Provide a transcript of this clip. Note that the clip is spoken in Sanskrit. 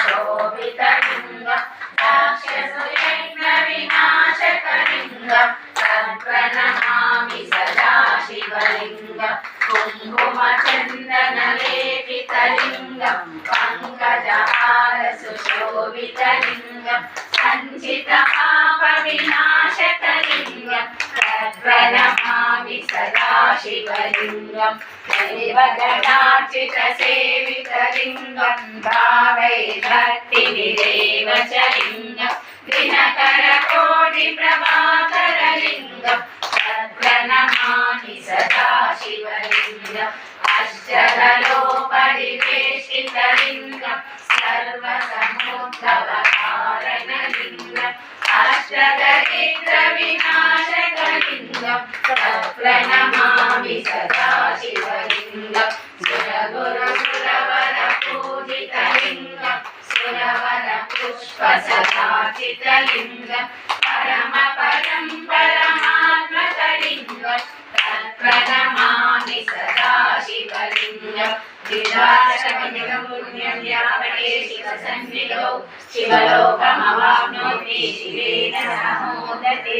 शोभितलिङ्गं राक्षसयज्ञविनाशकलिङ्गं तत्प्रणमामि सदा शिवलिङ्गं कुङ्कुमचन्दनलेपितलिङ्गं पङ्कजहारसुशोभितलिङ्गं सञ्चितपापविनाशकलिङ्गं तत्प्रणमामि सदा शिवलिङ्गं देवगणार्चितसेवितलिङ्गं भावै भक्तिविदेव च लिङ्गं दिनकरकोटिप्रभाकरलिङ्गं तत्प्रणमामि सदा शिवलिङ्गं अष्टदलोपरिवेशितलिङ्गं सर्वसमुद्भवकारणलिङ्गम् अष्टदरिद्रविनाशकलिङ्गं तत्प्रणमामि सदा शिवलिङ्गं सुरगुरुसुरवरपूजितलिङ्गं सुरवरपुष्पसदाचितलिङ्गं परमपदं परमात्मकलिङ्गं तत्प्रणमामि सदा शिवलिङ्गं विदाशकमिदं पुण्यं यावते शिवसन्निधौ शिवलोकमवाप्नोति शिवेन सह मोदते।